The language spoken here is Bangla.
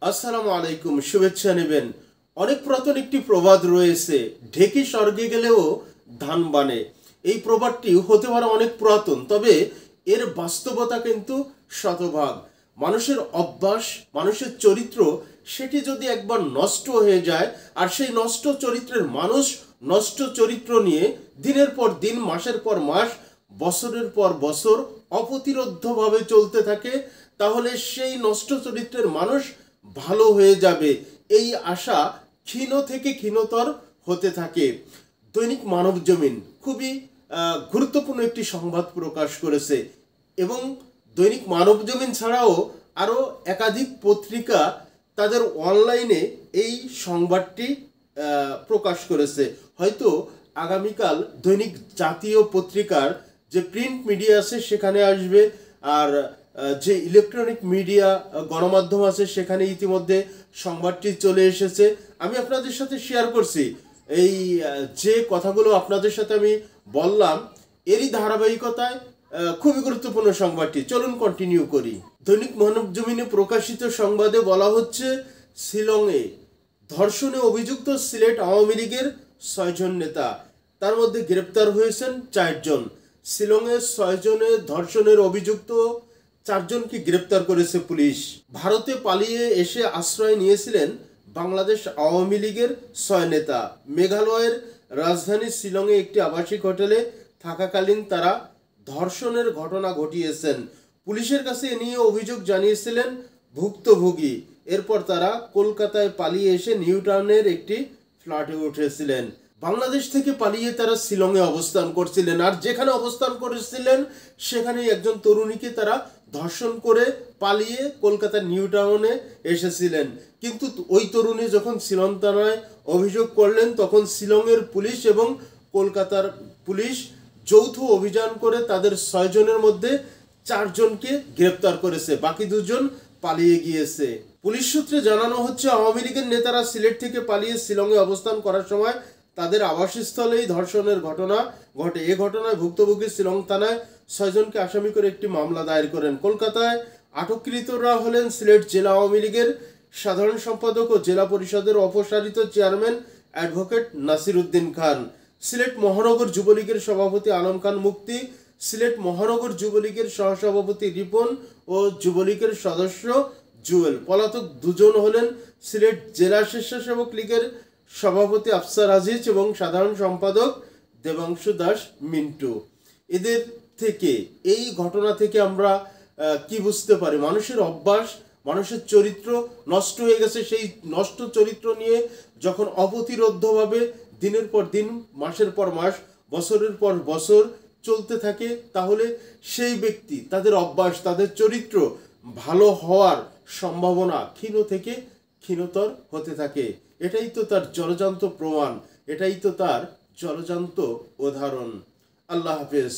আসসালামু আলাইকুম, শুভেচ্ছা নেবেন। অনেক পুরাতন একটি প্রবাদ রয়েছে, ঢেকি স্বর্গে গেলেও ধান বানে। এই প্রবাদটি হতে পারে অনেক পুরাতন, তবে এর বাস্তবতা কিন্তু শতভাগ। মানুষের অভ্যাস, মানুষের চরিত্র, সেটি যদি একবার নষ্ট হয়ে যায়, আর সেই নষ্ট চরিত্রের মানুষ নষ্ট চরিত্র নিয়ে দিনের পর দিন, মাসের পর মাস, বছরের পর বছর অপ্রতিরোধ্যভাবে চলতে থাকে, তাহলে সেই নষ্ট চরিত্রের মানুষ ভালো হয়ে যাবে, এই আশা ক্ষীণ থেকে ক্ষীণতর হতে থাকে। দৈনিক মানব জমিন খুবই গুরুত্বপূর্ণ একটি সংবাদ প্রকাশ করেছে, এবং দৈনিক মানব জমিন ছাড়াও আরও একাধিক পত্রিকা তাদের অনলাইনে এই সংবাদটি প্রকাশ করেছে। হয়তো আগামীকাল দৈনিক জাতীয় পত্রিকার যে প্রিন্ট মিডিয়া আছে সেখানে আসবে, আর যে ইলেকট্রনিক মিডিয়া গণমাধ্যম আছে সেখানে ইতিমধ্যে সংবাদটি চলে এসেছে। আমি আপনাদের সাথে শেয়ার করছি এই যে কথাগুলো আপনাদের সাথে আমি বললাম, এরই ধারাবাহিকতায় খুবই গুরুত্বপূর্ণ সংবাদটি। চলুন কন্টিনিউ করি। দৈনিক মানব জমিনে প্রকাশিত সংবাদে বলা হচ্ছে, শিলংয়ে ধর্ষণে অভিযুক্ত সিলেট আওয়ামী লীগের 6 জন নেতা, তার মধ্যে গ্রেপ্তার হয়েছেন 4 জন। শিলংয়ে 6 জনের ধর্ষণের অভিযুক্ত 4 জনকে গ্রেপ্তার করেছে পুলিশ। ভারতে পালিয়ে এসে আশ্রয় নিয়েছিলেন বাংলাদেশ আওয়ামী লীগের 6 নেতা। মেঘালয়ের রাজধানী শিলংয়ে একটি আবাসিক হোটেলে থাকাকালীন তারা ধর্ষণের ঘটনা ঘটিয়েছেন। পুলিশের কাছে এ নিয়ে অভিযোগ জানিয়েছিলেন ভুক্তভোগী। এরপর তারা কলকাতায় পালিয়ে এসে নিউ টাউনের একটি ফ্ল্যাটে উঠেছিলেন। বাংলাদেশ থেকে পালিয়ে তারা শিলংয়ে অবস্থান করছিলেন, আর যেখানে অবস্থান করেছিলেন সেখানেই একজন তরুণীকে তারা ধর্ষণ করে পালিয়ে কলকাতার নিউ টাউনে এসেছিলেন। কিন্তু ওই তরুণী যখন শিলং থানায় অভিযোগ করলেন, তখন শিলংয়ের পুলিশ এবং কলকাতার পুলিশ যৌথ অভিযান করে তাদের 6 জনের মধ্যে 4 জনকে গ্রেপ্তার করেছে, বাকি 2 জন পালিয়ে গিয়েছে। পুলিশ সূত্রে জানানো হচ্ছে, আওয়ামী লীগের নেতারা সিলেট থেকে পালিয়ে শিলংয়ে অবস্থান করার সময় তাদের আবাসস্থলেই ধর্ষণের ঘটনা ঘটে। এ ঘটনায় ভুক্তভোগী শিলং থানায় 6 জনকে আসামি করে একটি মামলা দায়ের করেন। কলকাতায় আটককৃতরা হলেন সিলেট জেলা আওয়ামী লীগের সাধারণ সম্পাদক ও জেলা পরিষদের অপসারিত চেয়ারম্যান অ্যাডভোকেট নাসির উদ্দিন খান, সিলেট মহানগর যুবলীগের সভাপতি আলম খান মুক্তি, সিলেট মহানগর যুবলীগের সহসভাপতি রিপন ও যুবলীগের সদস্য জুয়েল। পলাতক 2 জন হলেন সিলেট জেলা স্বেচ্ছাসেবক লীগের সভাপতি আফসার আজিজ এবং সাধারণ সম্পাদক দেবাংশু দাস মিন্টু। এদের থেকে, এই ঘটনা থেকে আমরা কি বুঝতে পারি? মানুষের অভ্যাস, মানুষের চরিত্র নষ্ট হয়ে গেছে। সেই নষ্ট চরিত্র নিয়ে যখন অপ্রতিরোধ্যভাবে দিনের পর দিন, মাসের পর মাস, বছরের পর বছর চলতে থাকে, তাহলে সেই ব্যক্তি, তাদের অভ্যাস, তাদের চরিত্র ভালো হওয়ার সম্ভাবনা ক্ষীণ থেকে ক্ষীণতর হতে থাকে। এটাই তো তার জলজান্ত প্রমাণ, এটাই তো তার জলজান্ত উদাহরণ। আল্লাহ হাফেজ।